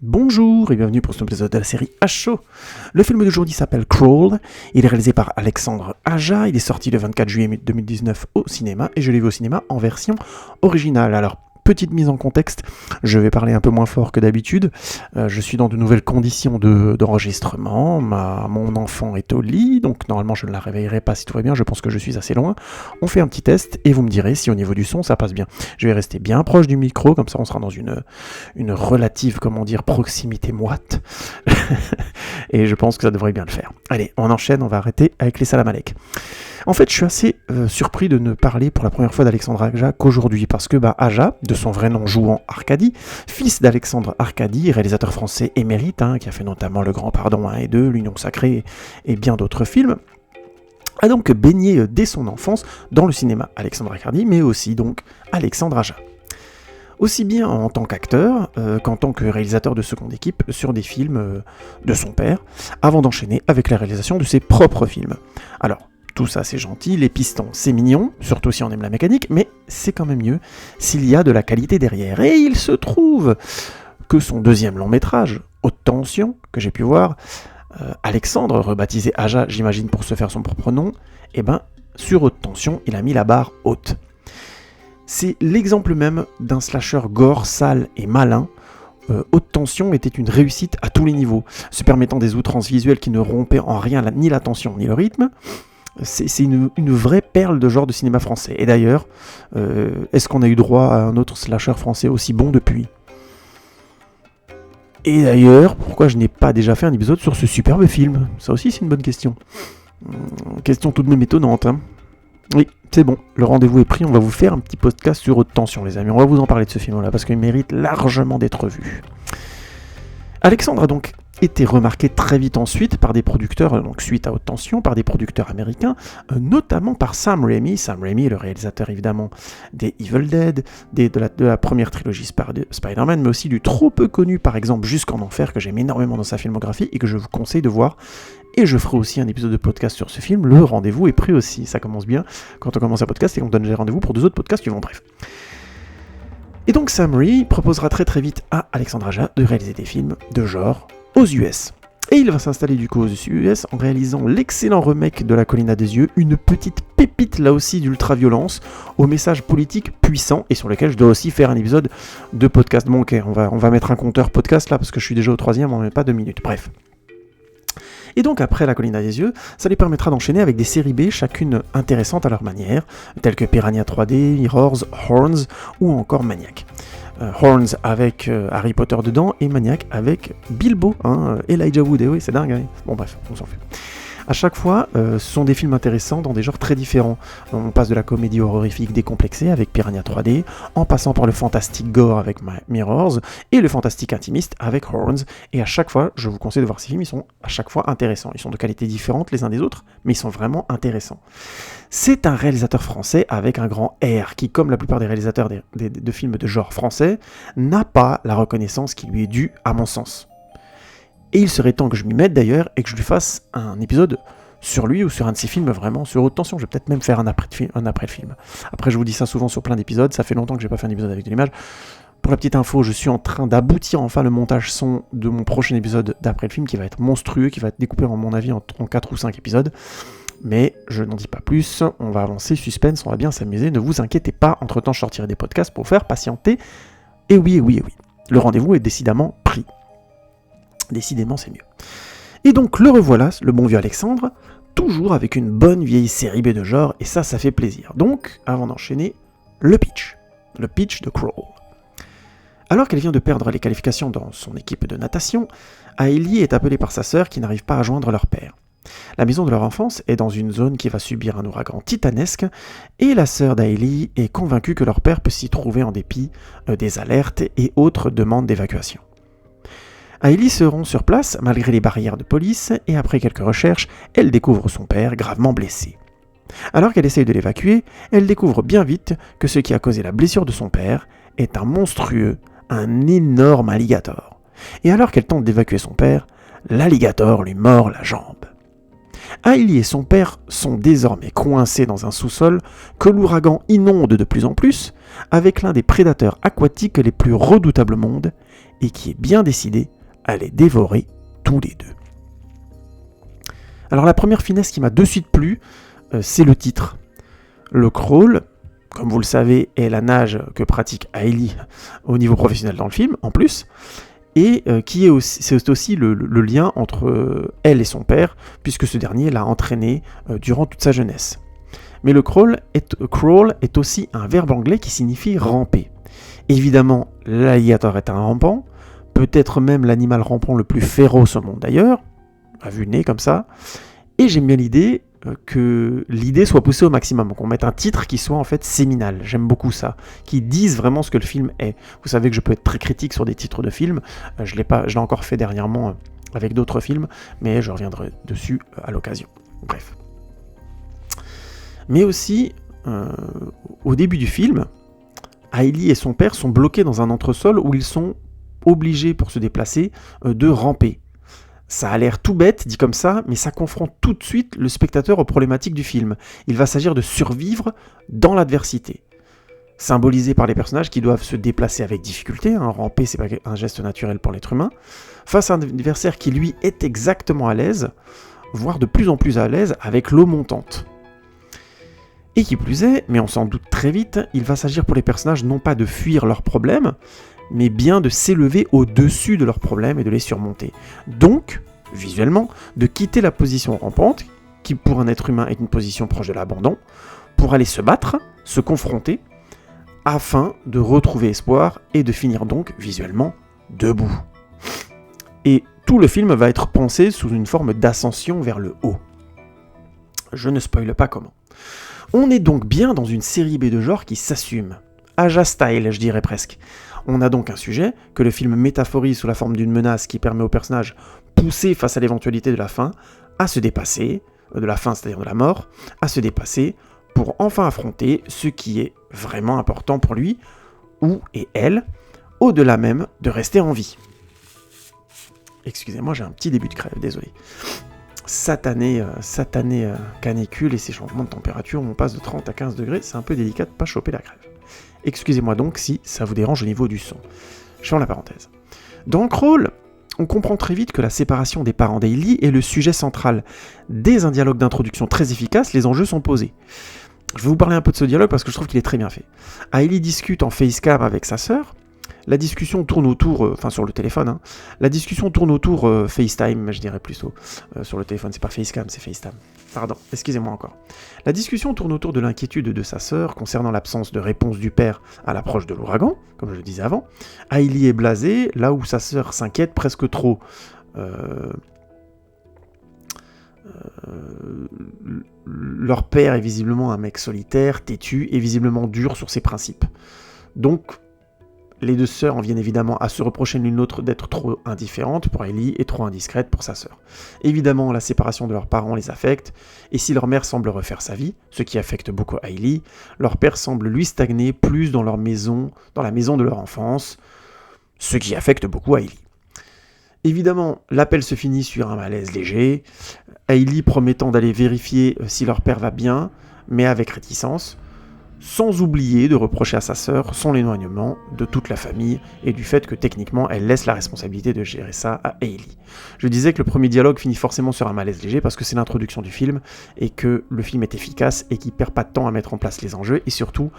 Bonjour et bienvenue pour ce nouvel épisode de la série H-Show. Le film d'aujourd'hui s'appelle Crawl, il est réalisé par Alexandre Aja, il est sorti le 24 juillet 2019 au cinéma et je l'ai vu au cinéma en version originale. Alors, petite mise en contexte, je vais parler un peu moins fort que d'habitude, je suis dans de nouvelles conditions d'enregistrement, mon enfant est au lit, donc normalement je ne la réveillerai pas si tout va bien, je pense que je suis assez loin. On fait un petit test et vous me direz si au niveau du son ça passe bien. Je vais rester bien proche du micro, comme ça on sera dans une relative, proximité moite, et je pense que ça devrait bien le faire. Allez, on enchaîne, on va arrêter avec les Salam Alek. En fait, je suis assez surpris de ne parler pour la première fois d'Alexandre Aja qu'aujourd'hui, parce que Aja, de son vrai nom Jouan Arcadi, fils d'Alexandre Arcadi, réalisateur français émérite, qui a fait notamment Le Grand Pardon 1 et 2, L'Union Sacrée et bien d'autres films, a donc baigné dès son enfance dans le cinéma Alexandre Arcadi, mais aussi donc Alexandre Aja. Aussi bien en tant qu'acteur qu'en tant que réalisateur de seconde équipe sur des films de son père, avant d'enchaîner avec la réalisation de ses propres films. Alors, tout ça c'est gentil, les pistons c'est mignon, surtout si on aime la mécanique, mais c'est quand même mieux s'il y a de la qualité derrière. Et il se trouve que son deuxième long métrage, Haute Tension, que j'ai pu voir, Alexandre, rebaptisé Aja, j'imagine pour se faire son propre nom, sur Haute Tension, il a mis la barre haute. C'est l'exemple même d'un slasher gore, sale et malin. Haute Tension était une réussite à tous les niveaux, se permettant des outrances visuelles qui ne rompaient en rien ni la tension ni le rythme. C'est une vraie perle de genre de cinéma français. Et d'ailleurs, est-ce qu'on a eu droit à un autre slasher français aussi bon depuis ? Et d'ailleurs, pourquoi je n'ai pas déjà fait un épisode sur ce superbe film ? Ça aussi c'est une bonne question. Question tout de même étonnante, Oui, c'est bon, le rendez-vous est pris, on va vous faire un petit podcast sur Haute Tension, les amis. On va vous en parler de ce film-là, parce qu'il mérite largement d'être vu. Alexandre a donc été remarqué très vite ensuite par des producteurs, donc suite à Haute Tension, par des producteurs américains, notamment par Sam Raimi. Sam Raimi, le réalisateur évidemment des Evil Dead, de la première trilogie Spider-Man, mais aussi du trop peu connu, par exemple, Jusqu'en Enfer, que j'aime énormément dans sa filmographie et que je vous conseille de voir. Et je ferai aussi un épisode de podcast sur ce film, le rendez-vous est pris aussi. Ça commence bien quand on commence un podcast et qu'on donne des rendez-vous pour 2 autres podcasts suivants, bref. Et donc Sam Raimi proposera très très vite à Alexandre Aja de réaliser des films de genre aux US. Et il va s'installer du coup aux US en réalisant l'excellent remake de La Colline à des yeux, une petite pépite là aussi d'ultra-violence, au message politique puissant et sur lequel je dois aussi faire un épisode de podcast. Bon ok, on va mettre un compteur podcast là parce que je suis déjà au 3e, on ne met pas 2 minutes, bref. Et donc après La Colline à des yeux, ça lui permettra d'enchaîner avec des séries B, chacune intéressantes à leur manière, telles que Piranha 3D, Mirrors, Horns ou encore Maniac. Horns avec Harry Potter dedans et Maniac avec Bilbo, Elijah Wood, et oui c'est dingue, bon bref, on s'en fout. À chaque fois, ce sont des films intéressants dans des genres très différents. On passe de la comédie horrifique décomplexée avec Piranha 3D, en passant par le fantastique gore avec Mirrors, et le fantastique intimiste avec Horns. Et à chaque fois, je vous conseille de voir ces films, ils sont à chaque fois intéressants. Ils sont de qualité différente les uns des autres, mais ils sont vraiment intéressants. C'est un réalisateur français avec un grand R, qui, comme la plupart des réalisateurs de films de genre français, n'a pas la reconnaissance qui lui est due, à mon sens. Et il serait temps que je m'y mette d'ailleurs et que je lui fasse un épisode sur lui ou sur un de ses films vraiment sur Haute Tension. Je vais peut-être même faire un après le film. Après, je vous dis ça souvent sur plein d'épisodes. Ça fait longtemps que j'ai pas fait un épisode avec de l'image. Pour la petite info, je suis en train d'aboutir enfin le montage son de mon prochain épisode d'après le film qui va être monstrueux, qui va être découpé en mon avis en 4 ou 5 épisodes. Mais je n'en dis pas plus. On va avancer, suspense, on va bien s'amuser. Ne vous inquiétez pas. Entre-temps, je sortirai des podcasts pour faire patienter. Et oui. Le rendez-vous est décidément pris. Décidément, c'est mieux. Et donc, le revoilà, le bon vieux Alexandre, toujours avec une bonne vieille série B de genre, et ça fait plaisir. Donc, avant d'enchaîner, le pitch de Crawl. Alors qu'elle vient de perdre les qualifications dans son équipe de natation, Hailey est appelée par sa sœur qui n'arrive pas à joindre leur père. La maison de leur enfance est dans une zone qui va subir un ouragan titanesque, et la sœur d'Hailey est convaincue que leur père peut s'y trouver en dépit des alertes et autres demandes d'évacuation. Hailey se rend sur place malgré les barrières de police et après quelques recherches, elle découvre son père gravement blessé. Alors qu'elle essaye de l'évacuer, elle découvre bien vite que ce qui a causé la blessure de son père est un monstrueux, un énorme alligator. Et alors qu'elle tente d'évacuer son père, l'alligator lui mord la jambe. Hailey et son père sont désormais coincés dans un sous-sol que l'ouragan inonde de plus en plus, avec l'un des prédateurs aquatiques les plus redoutables au monde, et qui est bien décidé à les dévorer tous les deux. Alors la première finesse qui m'a de suite plu, c'est le titre. Le crawl, comme vous le savez, est la nage que pratique Hailey au niveau professionnel dans le film, en plus, et c'est aussi le lien entre elle et son père, puisque ce dernier l'a entraîné durant toute sa jeunesse. Mais le crawl est aussi un verbe anglais qui signifie ramper. Évidemment, l'alligator est un rampant, peut-être même l'animal rampant le plus féroce au monde d'ailleurs, à vue de nez comme ça, et j'aime bien l'idée que l'idée soit poussée au maximum, qu'on mette un titre qui soit en fait séminal, j'aime beaucoup ça, qui dise vraiment ce que le film est. Vous savez que je peux être très critique sur des titres de films, je l'ai encore fait dernièrement avec d'autres films, mais je reviendrai dessus à l'occasion. Bref. Mais aussi, au début du film, Hailey et son père sont bloqués dans un entresol où ils sont obligés, pour se déplacer, de ramper. Ça a l'air tout bête, dit comme ça, mais ça confronte tout de suite le spectateur aux problématiques du film. Il va s'agir de survivre dans l'adversité. Symbolisé par les personnages qui doivent se déplacer avec difficulté, ramper c'est pas un geste naturel pour l'être humain, face à un adversaire qui lui est exactement à l'aise, voire de plus en plus à l'aise avec l'eau montante. Et qui plus est, mais on s'en doute très vite, il va s'agir pour les personnages non pas de fuir leurs problèmes, mais bien de s'élever au-dessus de leurs problèmes et de les surmonter. Donc, visuellement, de quitter la position rampante, qui pour un être humain est une position proche de l'abandon, pour aller se battre, se confronter, afin de retrouver espoir et de finir donc, visuellement, debout. Et tout le film va être pensé sous une forme d'ascension vers le haut. Je ne spoile pas comment. On est donc bien dans une série B de genre qui s'assume. Aja style, je dirais presque. On a donc un sujet que le film métaphorise sous la forme d'une menace qui permet au personnage poussé face à l'éventualité de la fin à se dépasser, de la fin c'est-à-dire de la mort, à se dépasser pour enfin affronter ce qui est vraiment important pour lui, ou et elle, au-delà même de rester en vie. Excusez-moi, j'ai un petit début de crève, désolé. Satanée canicule et ces changements de température, on passe de 30 à 15 degrés, c'est un peu délicat de ne pas choper la crève. Excusez-moi donc si ça vous dérange au niveau du son. Je ferme la parenthèse. Dans Crawl, on comprend très vite que la séparation des parents d'Hailey est le sujet central. Dès un dialogue d'introduction très efficace, les enjeux sont posés. Je vais vous parler un peu de ce dialogue parce que je trouve qu'il est très bien fait. Hailey discute en facecam avec sa sœur. La discussion tourne autour, sur le téléphone, la discussion tourne autour FaceTime, je dirais plutôt, sur le téléphone, c'est pas Facecam, c'est FaceTime. Pardon, excusez-moi encore. La discussion tourne autour de l'inquiétude de sa sœur concernant l'absence de réponse du père à l'approche de l'ouragan, comme je le disais avant. Hailey est blasée, là où sa sœur s'inquiète presque trop. Leur père est visiblement un mec solitaire, têtu et visiblement dur sur ses principes. Donc, les deux sœurs en viennent évidemment à se reprocher l'une l'autre d'être trop indifférentes pour Hailey et trop indiscrètes pour sa sœur. Évidemment, la séparation de leurs parents les affecte, et si leur mère semble refaire sa vie, ce qui affecte beaucoup Hailey, leur père semble lui stagner plus dans la maison de leur enfance, ce qui affecte beaucoup Hailey. Évidemment, l'appel se finit sur un malaise léger, Hailey promettant d'aller vérifier si leur père va bien, mais avec réticence, sans oublier de reprocher à sa sœur son éloignement de toute la famille et du fait que techniquement elle laisse la responsabilité de gérer ça à Hailey. Je disais que le premier dialogue finit forcément sur un malaise léger parce que c'est l'introduction du film et que le film est efficace et qu'il perd pas de temps à mettre en place les enjeux et surtout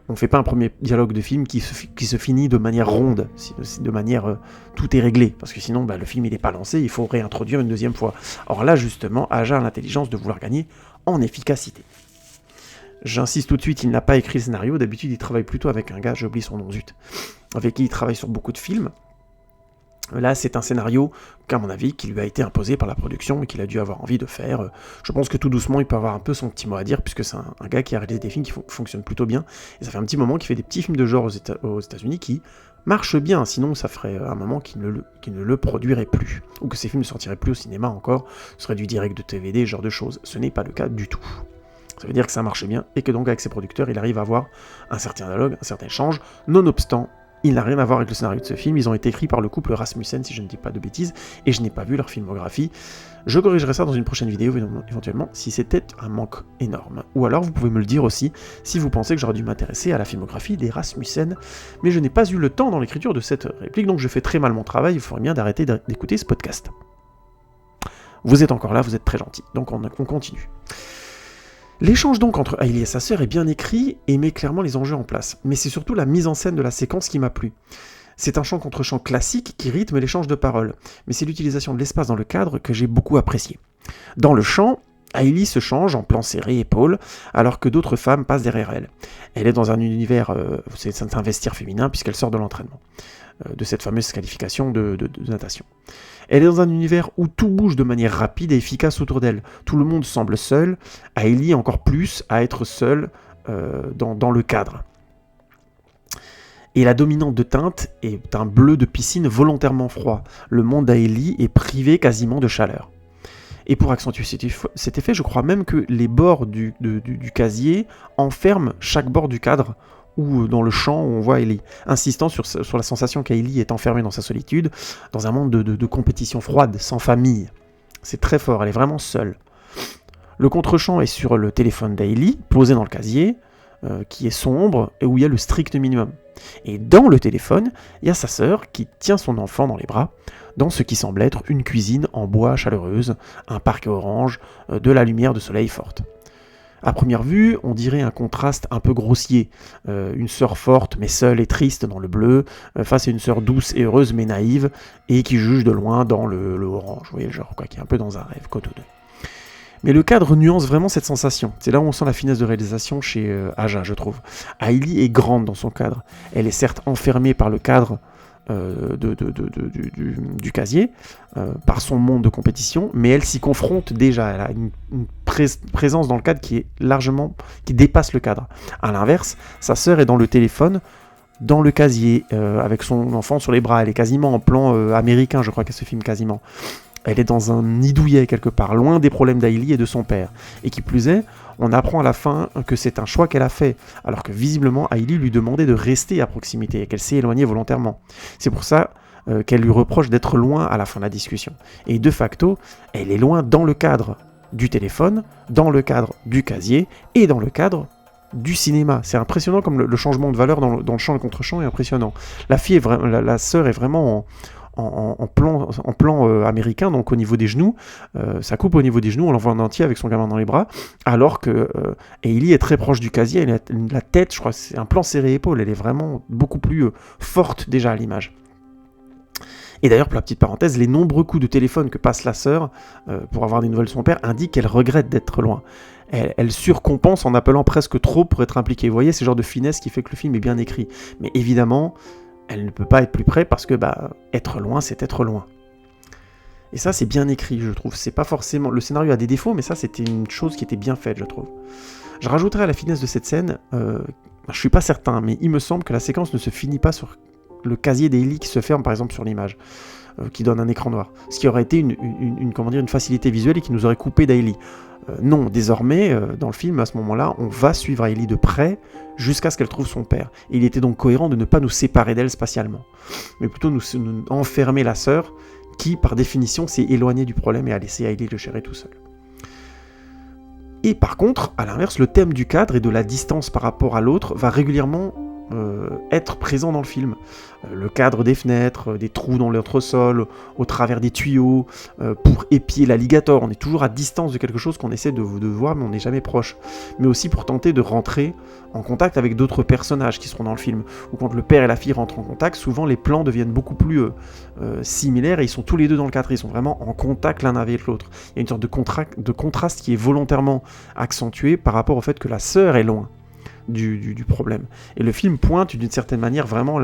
on fait pas un premier dialogue de film qui se finit de manière ronde, de manière tout est réglé, parce que sinon le film il est pas lancé, il faut réintroduire une deuxième fois. Or là justement, Aja a l'intelligence de vouloir gagner en efficacité. J'insiste tout de suite, il n'a pas écrit le scénario, d'habitude il travaille plutôt avec un gars, j'oublie son nom, zut, avec qui il travaille sur beaucoup de films. Là c'est un scénario, qu'à mon avis, qui lui a été imposé par la production et qu'il a dû avoir envie de faire. Je pense que tout doucement il peut avoir un peu son petit mot à dire, puisque c'est un gars qui a réalisé des films qui fonctionnent plutôt bien, et ça fait un petit moment qu'il fait des petits films de genre aux États-Unis qui marchent bien, sinon ça ferait un moment qu'il ne le produirait plus, ou que ces films ne sortiraient plus au cinéma encore, ce serait du direct de TVD, ce genre de choses. Ce n'est pas le cas du tout. Ça veut dire que ça marche bien, et que donc avec ses producteurs, il arrive à avoir un certain dialogue, un certain échange, nonobstant il n'a rien à voir avec le scénario de ce film, ils ont été écrits par le couple Rasmussen, si je ne dis pas de bêtises, et je n'ai pas vu leur filmographie. Je corrigerai ça dans une prochaine vidéo, éventuellement, si c'était un manque énorme. Ou alors, vous pouvez me le dire aussi, si vous pensez que j'aurais dû m'intéresser à la filmographie des Rasmussen, mais je n'ai pas eu le temps dans l'écriture de cette réplique, donc je fais très mal mon travail, il faudrait bien d'arrêter d'écouter ce podcast. Vous êtes encore là, vous êtes très gentil, donc on continue. L'échange donc entre Hailey et sa sœur est bien écrit et met clairement les enjeux en place, mais c'est surtout la mise en scène de la séquence qui m'a plu. C'est un chant contre chant classique qui rythme l'échange de paroles, mais c'est l'utilisation de l'espace dans le cadre que j'ai beaucoup apprécié. Dans le chant, Hailey se change en plan serré épaule, alors que d'autres femmes passent derrière elle. Elle est dans un univers, c'est un vestiaire féminin puisqu'elle sort de l'entraînement, de cette fameuse qualification de natation. Elle est dans un univers où tout bouge de manière rapide et efficace autour d'elle. Tout le monde semble seul, Hailey encore plus à être seule dans le cadre. Et la dominante de teinte est un bleu de piscine volontairement froid. Le monde d'Hailey est privé quasiment de chaleur. Et pour accentuer cet effet, je crois même que les bords du casier enferment chaque bord du cadre, ou dans le champ où on voit Hailey, insistant sur la sensation qu'Hailey est enfermée dans sa solitude, dans un monde de compétition froide, sans famille. C'est très fort, elle est vraiment seule. Le contre-champ est sur le téléphone d'Hailey, posé dans le casier, qui est sombre, et où il y a le strict minimum. Et dans le téléphone, il y a sa sœur qui tient son enfant dans les bras, dans ce qui semble être une cuisine en bois chaleureuse, un parquet orange, de la lumière de soleil forte. À première vue, on dirait un contraste un peu grossier. Une sœur forte mais seule et triste dans le bleu, face à une sœur douce et heureuse mais naïve, et qui juge de loin dans le orange. Vous voyez le genre, quoi, qui est un peu dans un rêve, côte 2. Mais le cadre nuance vraiment cette sensation. C'est là où on sent la finesse de réalisation chez Aja, je trouve. Hailey est grande dans son cadre. Elle est certes enfermée par le cadre du casier, par son monde de compétition, mais elle s'y confronte déjà. Elle a une présence dans le cadre qui dépasse le cadre. A l'inverse, sa sœur est dans le téléphone, dans le casier, avec son enfant sur les bras. Elle est quasiment en plan américain, je crois qu'elle se filme quasiment. Elle est dans un nid douillet quelque part, loin des problèmes d'Hailey et de son père. Et qui plus est, on apprend à la fin que c'est un choix qu'elle a fait, alors que visiblement Hailey lui demandait de rester à proximité et qu'elle s'est éloignée volontairement. C'est pour ça qu'elle lui reproche d'être loin à la fin de la discussion. Et de facto, elle est loin dans le cadre du téléphone, dans le cadre du casier et dans le cadre du cinéma. C'est impressionnant comme le changement de valeur dans le champ et le contre-champ est impressionnant. La sœur est vraiment en plan américain, donc au niveau des genoux, ça coupe au niveau des genoux, on l'envoie en entier avec son gamin dans les bras, alors que Hailey est très proche du casier, elle a la tête, je crois, c'est un plan serré épaule, elle est vraiment beaucoup plus forte déjà à l'image. Et d'ailleurs, pour la petite parenthèse, les nombreux coups de téléphone que passe la sœur pour avoir des nouvelles de son père indiquent qu'elle regrette d'être loin. Elle surcompense en appelant presque trop pour être impliquée. Vous voyez, c'est le genre de finesse qui fait que le film est bien écrit. Mais évidemment, elle ne peut pas être plus près parce que être loin, c'est être loin. Et ça, c'est bien écrit, je trouve. C'est pas forcément... Le scénario a des défauts, mais ça, c'était une chose qui était bien faite, je trouve. Je rajouterai à la finesse de cette scène, je suis pas certain, mais il me semble que la séquence ne se finit pas sur le casier d'Hailey qui se ferme, par exemple, sur l'image, qui donne un écran noir. Ce qui aurait été une facilité visuelle et qui nous aurait coupé d'Hailey. Non, désormais, dans le film, à ce moment-là, on va suivre Hailey de près jusqu'à ce qu'elle trouve son père. Et il était donc cohérent de ne pas nous séparer d'elle spatialement, mais plutôt nous enfermer la sœur qui, par définition, s'est éloignée du problème et a laissé Hailey le gérer tout seul. Et par contre, à l'inverse, le thème du cadre et de la distance par rapport à l'autre va régulièrement être présent dans le film. Le cadre des fenêtres, des trous dans l'entresol, au travers des tuyaux, pour épier l'alligator. On est toujours à distance de quelque chose qu'on essaie de voir, mais on n'est jamais proche. Mais aussi pour tenter de rentrer en contact avec d'autres personnages qui seront dans le film. Ou quand le père et la fille rentrent en contact, souvent les plans deviennent beaucoup plus similaires et ils sont tous les deux dans le cadre. Ils sont vraiment en contact l'un avec l'autre. Il y a une sorte de contraste qui est volontairement accentué par rapport au fait que la sœur est loin du problème. Et le film pointe d'une certaine manière vraiment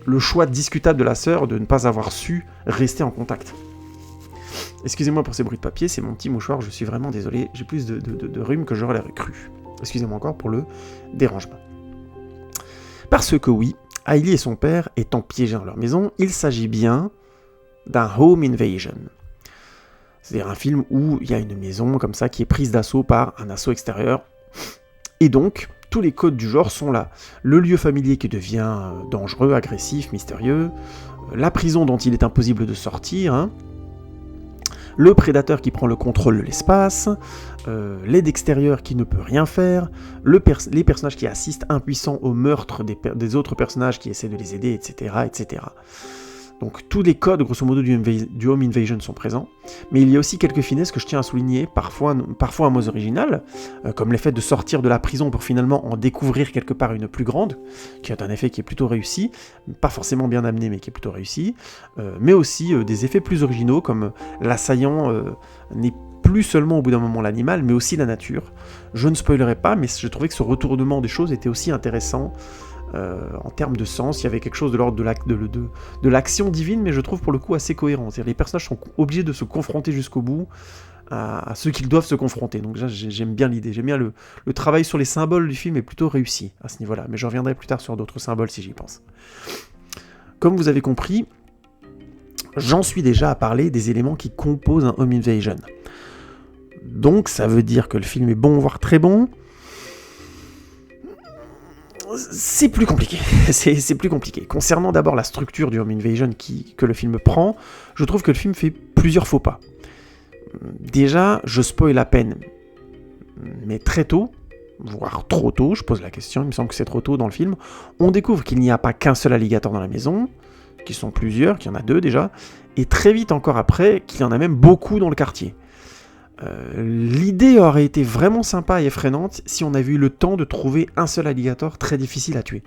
le choix discutable de la sœur de ne pas avoir su rester en contact. Excusez-moi pour ces bruits de papier, c'est mon petit mouchoir, je suis vraiment désolé, j'ai plus de rhume que j'aurais cru. Excusez-moi encore pour le dérangement. Parce que oui, Hailey et son père étant piégés dans leur maison, il s'agit bien d'un home invasion. C'est-à-dire un film où il y a une maison comme ça qui est prise d'assaut par un assaut extérieur. Et donc, tous les codes du genre sont là. Le lieu familier qui devient dangereux, agressif, mystérieux, la prison dont il est impossible de sortir, hein, le prédateur qui prend le contrôle de l'espace, l'aide extérieure qui ne peut rien faire, les personnages qui assistent impuissants au meurtre des autres personnages qui essaient de les aider, etc., etc. Donc tous les codes, grosso modo, du Home Invasion sont présents, mais il y a aussi quelques finesses que je tiens à souligner, parfois un mot original, comme l'effet de sortir de la prison pour finalement en découvrir quelque part une plus grande, qui a un effet qui est plutôt réussi, pas forcément bien amené, mais qui est plutôt réussi, mais aussi des effets plus originaux, comme l'assaillant n'est plus seulement au bout d'un moment l'animal, mais aussi la nature. Je ne spoilerai pas, mais je trouvais que ce retournement des choses était aussi intéressant, en termes de sens, il y avait quelque chose de l'ordre de l'action divine, mais je trouve pour le coup assez cohérent. C'est-à-dire les personnages sont obligés de se confronter jusqu'au bout à ceux qu'ils doivent se confronter. Donc là, j'aime bien l'idée, j'aime bien le travail sur les symboles du film est plutôt réussi à ce niveau-là, mais je reviendrai plus tard sur d'autres symboles si j'y pense. Comme vous avez compris, j'en suis déjà à parler des éléments qui composent un Home Invasion. Donc ça veut dire que le film est bon, voire très bon. C'est plus compliqué, c'est plus compliqué. Concernant d'abord la structure du Home Invasion que le film prend, je trouve que le film fait plusieurs faux pas. Déjà, je spoil à peine, mais très tôt, voire trop tôt, je pose la question, il me semble que c'est trop tôt dans le film, on découvre qu'il n'y a pas qu'un seul alligator dans la maison, qu'ils sont plusieurs, qu'il y en a 2 déjà, et très vite encore après, qu'il y en a même beaucoup dans le quartier. L'idée aurait été vraiment sympa et effrayante si on avait eu le temps de trouver un seul alligator très difficile à tuer.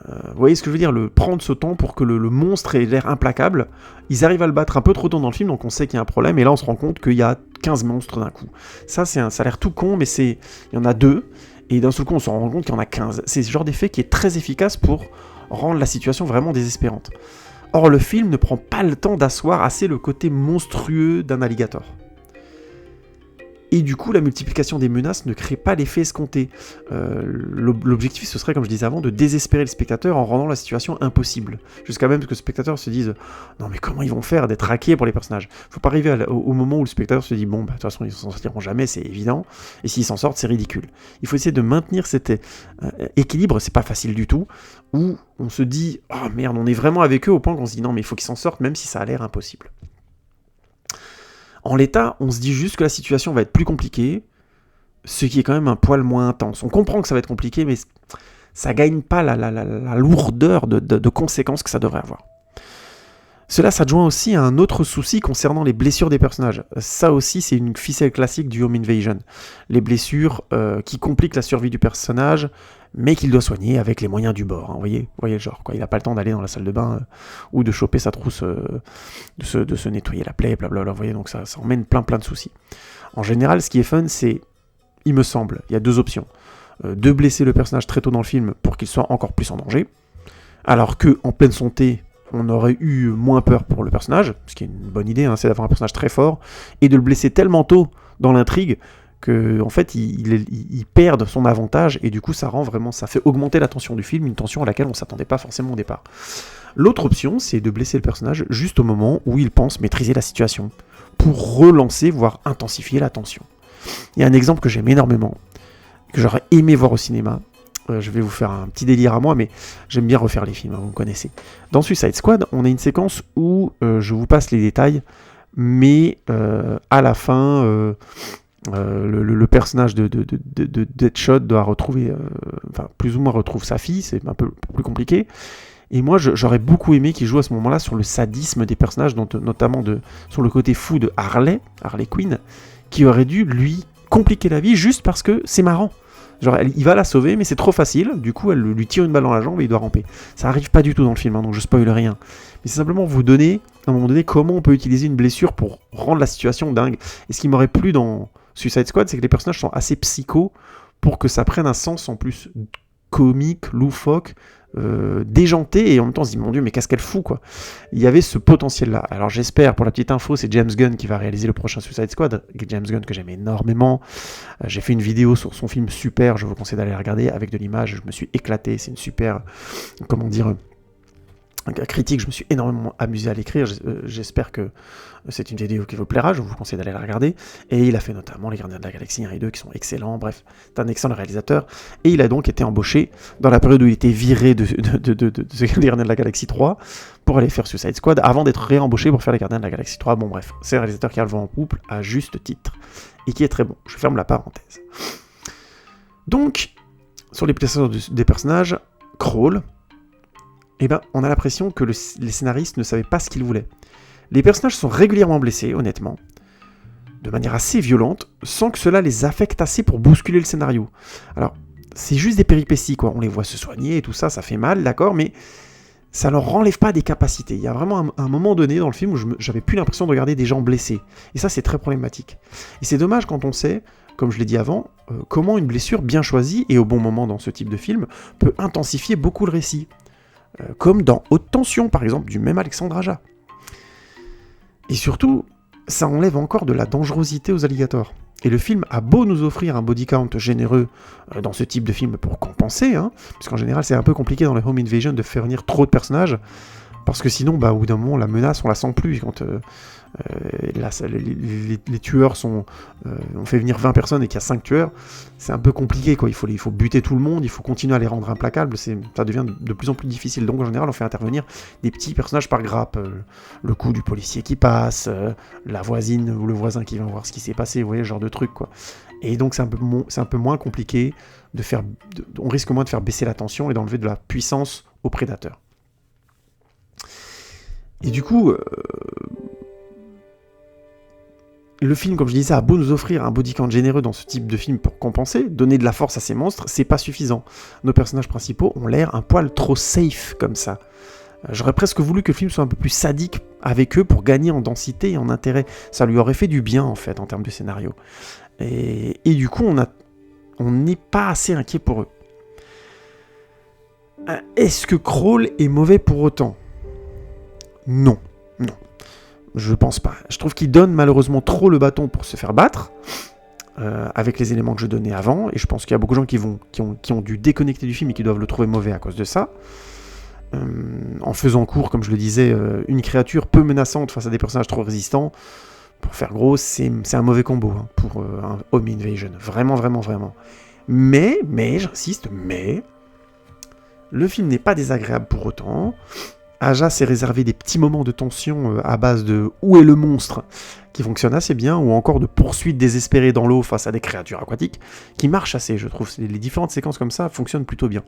Vous voyez ce que je veux dire, prendre ce temps pour que le monstre ait l'air implacable. Ils arrivent à le battre un peu trop tôt dans le film, donc on sait qu'il y a un problème, et là on se rend compte qu'il y a 15 monstres d'un coup. Ça a l'air tout con, mais il y en a 2, et d'un seul coup on se rend compte qu'il y en a 15. C'est ce genre d'effet qui est très efficace pour rendre la situation vraiment désespérante. Or le film ne prend pas le temps d'asseoir assez le côté monstrueux d'un alligator. Et du coup, la multiplication des menaces ne crée pas l'effet escompté. L'objectif, ce serait, comme je disais avant, de désespérer le spectateur en rendant la situation impossible. Jusqu'à même que le spectateur se dise « Non mais comment ils vont faire d'être hackés pour les personnages ?» Faut pas arriver au moment où le spectateur se dit « Bon, bah, de toute façon, ils s'en sortiront jamais, c'est évident. Et s'ils s'en sortent, c'est ridicule. » Il faut essayer de maintenir cet équilibre, c'est pas facile du tout, où on se dit « Oh merde, on est vraiment avec eux au point qu'on se dit « Non mais il faut qu'ils s'en sortent, même si ça a l'air impossible. » En l'état, on se dit juste que la situation va être plus compliquée, ce qui est quand même un poil moins intense. On comprend que ça va être compliqué, mais ça gagne pas la lourdeur de conséquences que ça devrait avoir. Cela s'adjoint aussi à un autre souci concernant les blessures des personnages. Ça aussi, c'est une ficelle classique du Home Invasion. Les blessures qui compliquent la survie du personnage, mais qu'il doit soigner avec les moyens du bord. Hein. Vous voyez le genre, quoi. Il n'a pas le temps d'aller dans la salle de bain ou de choper sa trousse, de se nettoyer la plaie, blablabla. Vous voyez, donc ça emmène plein de soucis. En général, ce qui est fun, c'est, il me semble, il y a 2 options. De blesser le personnage très tôt dans le film pour qu'il soit encore plus en danger, alors que en pleine santé, on aurait eu moins peur pour le personnage, ce qui est une bonne idée, hein, c'est d'avoir un personnage très fort, et de le blesser tellement tôt dans l'intrigue que en fait il perd son avantage, et du coup ça fait augmenter la tension du film, une tension à laquelle on s'attendait pas forcément au départ. L'autre option, c'est de blesser le personnage juste au moment où il pense maîtriser la situation, pour relancer, voire intensifier la tension. Il y a un exemple que j'aime énormément, que j'aurais aimé voir au cinéma. Je vais vous faire un petit délire à moi, mais j'aime bien refaire les films, hein, vous me connaissez. Dans Suicide Squad, on a une séquence où je vous passe les détails, mais à la fin, le personnage de Deadshot doit retrouver, plus ou moins retrouve sa fille, c'est un peu plus compliqué. Et moi, j'aurais beaucoup aimé qu'il joue à ce moment-là sur le sadisme des personnages, notamment sur le côté fou de Harley Quinn, qui aurait dû lui compliquer la vie juste parce que c'est marrant. Genre, il va la sauver, mais c'est trop facile, du coup, elle lui tire une balle dans la jambe et il doit ramper. Ça arrive pas du tout dans le film, hein, donc je spoil rien. Mais c'est simplement vous donner, à un moment donné, comment on peut utiliser une blessure pour rendre la situation dingue. Et ce qui m'aurait plu dans Suicide Squad, c'est que les personnages sont assez psychos pour que ça prenne un sens en plus comique, loufoque, déjanté, et en même temps on se dit mon dieu mais qu'est-ce qu'elle fout quoi. Il y avait ce potentiel là. Alors j'espère, pour la petite info, c'est James Gunn qui va réaliser le prochain Suicide Squad. James Gunn que j'aime énormément. J'ai fait une vidéo sur son film super, je vous conseille d'aller la regarder avec de l'image, je me suis éclaté, c'est une super, comment dire, un critique, je me suis énormément amusé à l'écrire, j'espère que c'est une vidéo qui vous plaira, je vous conseille d'aller la regarder, et il a fait notamment Les Gardiens de la Galaxie 1 et 2 qui sont excellents, bref, c'est un excellent réalisateur, et il a donc été embauché dans la période où il était viré de Les Gardiens de la Galaxie 3 pour aller faire Suicide Squad, avant d'être réembauché pour faire Les Gardiens de la Galaxie 3, bon bref, c'est un réalisateur qui a le vent en poupe, à juste titre, et qui est très bon, je ferme la parenthèse. Donc, sur les des personnages, Crawl, eh ben, on a l'impression que les scénaristes ne savaient pas ce qu'ils voulaient. Les personnages sont régulièrement blessés, honnêtement, de manière assez violente, sans que cela les affecte assez pour bousculer le scénario. Alors, c'est juste des péripéties, quoi. On les voit se soigner et tout ça, ça fait mal, d'accord, mais ça leur enlève pas des capacités. Il y a vraiment un moment donné dans le film où j'avais plus l'impression de regarder des gens blessés. Et ça, c'est très problématique. Et c'est dommage quand on sait, comme je l'ai dit avant, comment une blessure bien choisie et au bon moment dans ce type de film peut intensifier beaucoup le récit. Comme dans Haute Tension, par exemple, du même Alexandre Aja. Et surtout, ça enlève encore de la dangerosité aux alligators. Et le film a beau nous offrir un body count généreux dans ce type de film pour compenser, hein, parce qu'en général c'est un peu compliqué dans les Home Invasion de faire venir trop de personnages, parce que sinon, au bout d'un moment, la menace, on la sent plus. Quand là, les tueurs sont... on fait venir 20 personnes et qu'il y a 5 tueurs, c'est un peu compliqué, quoi. Il faut buter tout le monde, il faut continuer à les rendre implacables, ça devient de plus en plus difficile. Donc en général, on fait intervenir des petits personnages par grappe. Le coup du policier qui passe, la voisine ou le voisin qui vient voir ce qui s'est passé, vous voyez, ce genre de truc, quoi. Et donc c'est un peu moins compliqué de faire... on risque moins de faire baisser la tension et d'enlever de la puissance aux prédateurs. Et du coup, le film, comme je disais, a beau nous offrir un body count généreux dans ce type de film pour compenser, donner de la force à ces monstres, c'est pas suffisant. Nos personnages principaux ont l'air un poil trop safe comme ça. J'aurais presque voulu que le film soit un peu plus sadique avec eux pour gagner en densité et en intérêt. Ça lui aurait fait du bien, en fait, en termes de scénario. Et du coup, on n'est pas assez inquiet pour eux. Est-ce que Crawl est mauvais pour autant ? Non. Je pense pas. Je trouve qu'il donne malheureusement trop le bâton pour se faire battre, avec les éléments que je donnais avant, et je pense qu'il y a beaucoup de gens qui ont dû déconnecter du film et qui doivent le trouver mauvais à cause de ça. En faisant court, comme je le disais, une créature peu menaçante face à des personnages trop résistants, pour faire gros, c'est un mauvais combo hein, pour un Home Invasion. Vraiment. Mais, j'insiste, le film n'est pas désagréable pour autant. Aja s'est réservé des petits moments de tension à base de « Où est le monstre ?», qui fonctionnent assez bien, ou encore de poursuites désespérées dans l'eau face à des créatures aquatiques, qui marchent assez, je trouve. Les différentes séquences comme ça fonctionnent plutôt bien.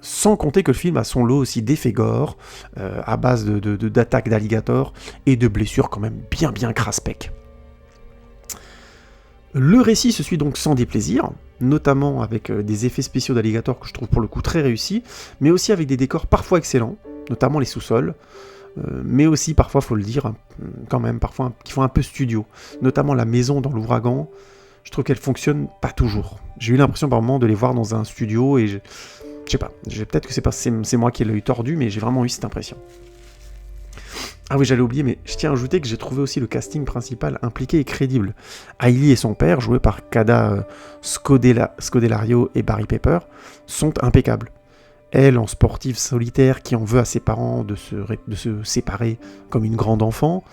Sans compter que le film a son lot aussi d'effets gore, à base d'attaques d'alligators, et de blessures quand même bien craspec. Le récit se suit donc sans déplaisir, notamment avec des effets spéciaux d'alligators que je trouve pour le coup très réussis, mais aussi avec des décors parfois excellents, notamment les sous-sols, mais aussi parfois, faut le dire, quand même, parfois qui font un peu studio, notamment la maison dans l'ouragan, je trouve qu'elle fonctionne pas toujours. J'ai eu l'impression par moments de les voir dans un studio et je sais pas, peut-être que c'est moi qui ai l'œil tordu, mais j'ai vraiment eu cette impression. Ah oui, j'allais oublier, mais je tiens à ajouter que j'ai trouvé aussi le casting principal impliqué et crédible. Hailey et son père, joués par Kada Scodelario et Barry Pepper, sont impeccables. Elle, en sportive solitaire qui en veut à ses parents de se séparer comme une grande enfant,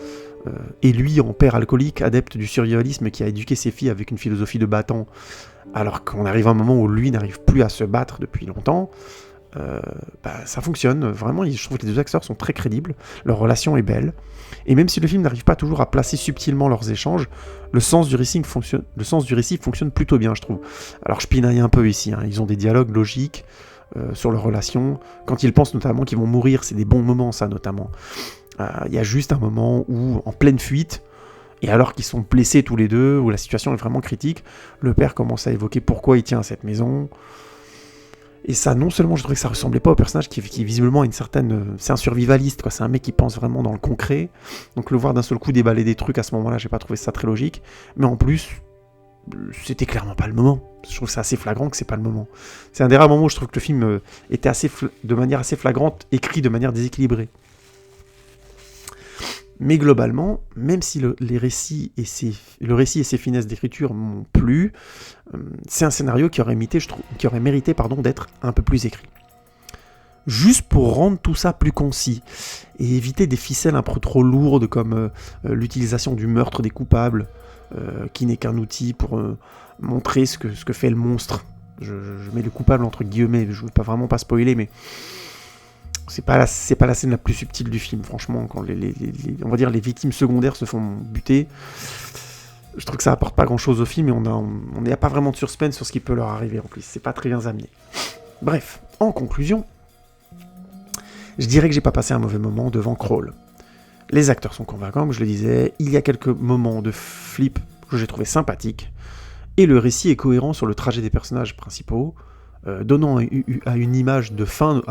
et lui, en père alcoolique, adepte du survivalisme qui a éduqué ses filles avec une philosophie de battant, alors qu'on arrive à un moment où lui n'arrive plus à se battre depuis longtemps, ça fonctionne, vraiment, je trouve que les deux acteurs sont très crédibles, leur relation est belle, et même si le film n'arrive pas toujours à placer subtilement leurs échanges, le sens du récit fonctionne plutôt bien, je trouve. Alors je pinaille un peu ici, hein, ils ont des dialogues logiques sur leur relation, quand ils pensent notamment qu'ils vont mourir, c'est des bons moments ça notamment. Il y a juste un moment où, en pleine fuite, et alors qu'ils sont blessés tous les deux, où la situation est vraiment critique, le père commence à évoquer pourquoi il tient à cette maison. Et ça, non seulement je trouvais que ça ressemblait pas au personnage qui visiblement a une certaine... c'est un survivaliste, quoi. C'est un mec qui pense vraiment dans le concret. Donc le voir d'un seul coup déballer des trucs à ce moment-là, j'ai pas trouvé ça très logique. Mais en plus, c'était clairement pas le moment. Je trouve que c'est assez flagrant que c'est pas le moment. C'est un des rares moments où je trouve que le film était de manière assez flagrante, écrit de manière déséquilibrée. Mais globalement, même si le récit et ses finesses d'écriture m'ont plu, c'est un scénario qui aurait mérité d'être un peu plus écrit. juste pour rendre tout ça plus concis et éviter des ficelles un peu trop lourdes comme l'utilisation du meurtre des coupables, qui n'est qu'un outil pour montrer ce que fait le monstre. Je mets le coupable entre guillemets, je veux vraiment pas spoiler, mais c'est pas la scène la plus subtile du film, franchement, quand on va dire les victimes secondaires se font buter. Je trouve que ça apporte pas grand chose au film et on n'y a pas vraiment de suspense sur ce qui peut leur arriver en plus, c'est pas très bien amené. Bref, en conclusion, je dirais que j'ai pas passé un mauvais moment devant Crawl. Les acteurs sont convaincants, comme je le disais, il y a quelques moments de flip que j'ai trouvé sympathiques, et le récit est cohérent sur le trajet des personnages principaux, amenant à une image de fin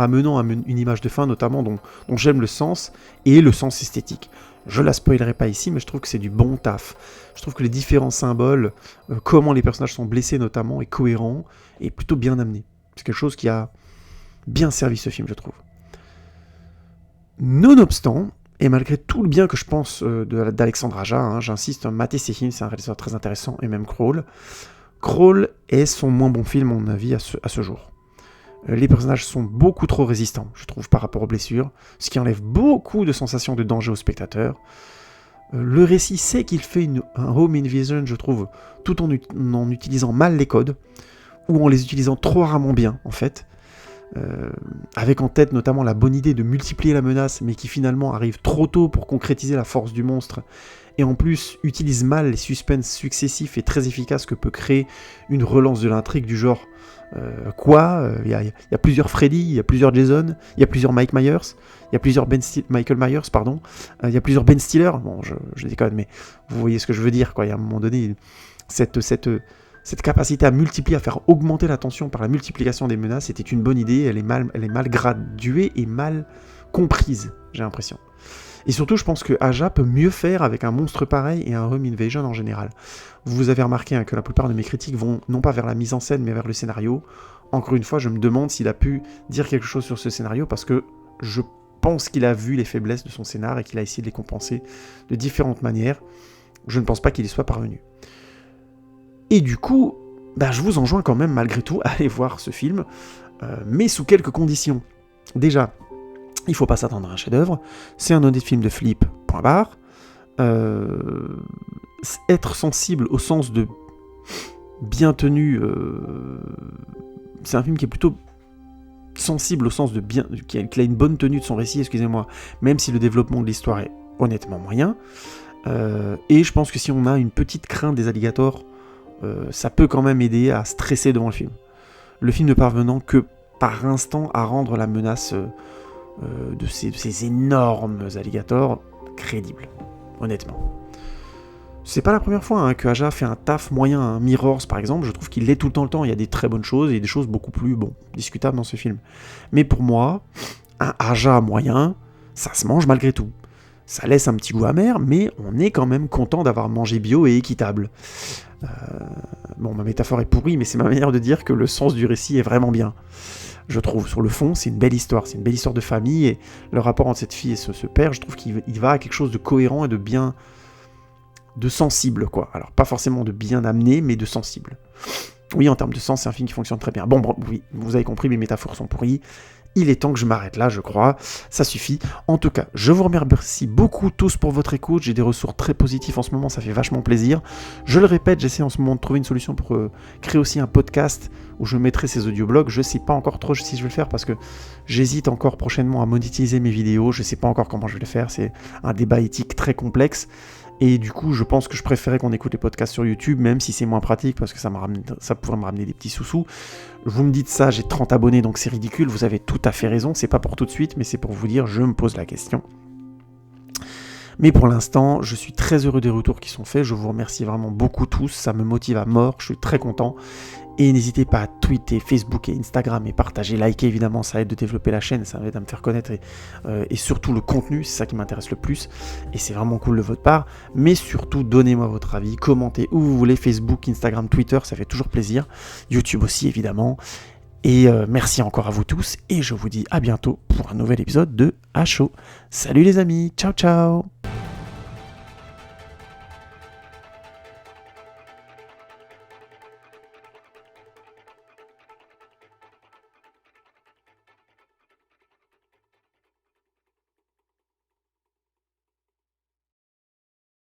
notamment dont j'aime le sens, et le sens esthétique. Je la spoilerai pas ici, mais je trouve que c'est du bon taf. Je trouve que les différents symboles, comment les personnages sont blessés notamment, est cohérent, et plutôt bien amené. C'est quelque chose qui a bien servi ce film, je trouve. Nonobstant, et malgré tout le bien que je pense d'Alexandre Aja, j'insiste, matez ces films, c'est un réalisateur très intéressant, et même Crawl est son moins bon film, à mon avis, à ce jour. Les personnages sont beaucoup trop résistants, je trouve, par rapport aux blessures, ce qui enlève beaucoup de sensations de danger au spectateur. Le récit sait qu'il fait un home invasion, je trouve, tout en utilisant mal les codes, ou en les utilisant trop rarement bien, en fait. Avec en tête notamment la bonne idée de multiplier la menace, mais qui finalement arrive trop tôt pour concrétiser la force du monstre, et en plus utilise mal les suspens successifs et très efficaces que peut créer une relance de l'intrigue du genre il y a plusieurs Freddy, il y a plusieurs Jason, il y a plusieurs Michael Myers, il y a plusieurs il y a plusieurs Ben Stiller, bon je déconne, mais vous voyez ce que je veux dire, quoi. Il y a un moment donné, cette capacité à multiplier, à faire augmenter la tension par la multiplication des menaces, c'était une bonne idée, elle est mal graduée et mal comprise, j'ai l'impression. Et surtout, je pense que Aja peut mieux faire avec un monstre pareil et un home invasion en général. Vous avez remarqué que la plupart de mes critiques vont non pas vers la mise en scène, mais vers le scénario. Encore une fois, je me demande s'il a pu dire quelque chose sur ce scénario, parce que je pense qu'il a vu les faiblesses de son scénar et qu'il a essayé de les compenser de différentes manières. Je ne pense pas qu'il y soit parvenu. Et du coup, je vous enjoins quand même malgré tout à aller voir ce film, mais sous quelques conditions. Déjà, il ne faut pas s'attendre à un chef-d'œuvre, c'est un honnête film de flip, point barre. Être sensible au sens de bien tenu, c'est un film qui est plutôt sensible au sens de bien, qu'il a une bonne tenue de son récit, excusez-moi, même si le développement de l'histoire est honnêtement moyen. Et je pense que si on a une petite crainte des alligators, ça peut quand même aider à stresser devant le film. Le film ne parvenant que par instant à rendre la menace de ces énormes alligators crédible, honnêtement. C'est pas la première fois que Aja fait un taf moyen, Mirrors par exemple, je trouve qu'il l'est tout le temps, il y a des très bonnes choses et des choses beaucoup plus discutables dans ce film. Mais pour moi, un Aja moyen, ça se mange malgré tout. Ça laisse un petit goût amer, mais on est quand même content d'avoir mangé bio et équitable. Ma métaphore est pourrie, mais c'est ma manière de dire que le sens du récit est vraiment bien. Je trouve, sur le fond, c'est une belle histoire de famille, et le rapport entre cette fille et ce père, je trouve qu'il va à quelque chose de cohérent et de bien, de sensible, quoi. Alors, pas forcément de bien amené, mais de sensible. Oui, en termes de sens, c'est un film qui fonctionne très bien. Bon, oui, vous avez compris, mes métaphores sont pourries. Il est temps que je m'arrête là, je crois. Ça suffit. En tout cas, je vous remercie beaucoup tous pour votre écoute. J'ai des ressources très positifs en ce moment, ça fait vachement plaisir. Je le répète, j'essaie en ce moment de trouver une solution pour créer aussi un podcast où je mettrai ces audioblogs. Je sais pas encore trop si je vais le faire parce que j'hésite encore prochainement à monétiser mes vidéos. Je sais pas encore comment je vais le faire. C'est un débat éthique très complexe. Et du coup, je pense que je préférais qu'on écoute les podcasts sur YouTube, même si c'est moins pratique, parce que ça pourrait me ramener des petits sous-sous. Vous me dites ça, j'ai 30 abonnés, donc c'est ridicule, vous avez tout à fait raison, c'est pas pour tout de suite, mais c'est pour vous dire, je me pose la question. Mais pour l'instant, je suis très heureux des retours qui sont faits, je vous remercie vraiment beaucoup tous, ça me motive à mort, je suis très content. Et n'hésitez pas à tweeter, Facebook et Instagram et partager, liker évidemment, ça aide de développer la chaîne, ça aide à me faire connaître et surtout le contenu, c'est ça qui m'intéresse le plus et c'est vraiment cool de votre part. Mais surtout, donnez-moi votre avis, commentez où vous voulez, Facebook, Instagram, Twitter, ça fait toujours plaisir. YouTube aussi évidemment. Et merci encore à vous tous et je vous dis à bientôt pour un nouvel épisode de HO. Salut les amis, ciao ciao.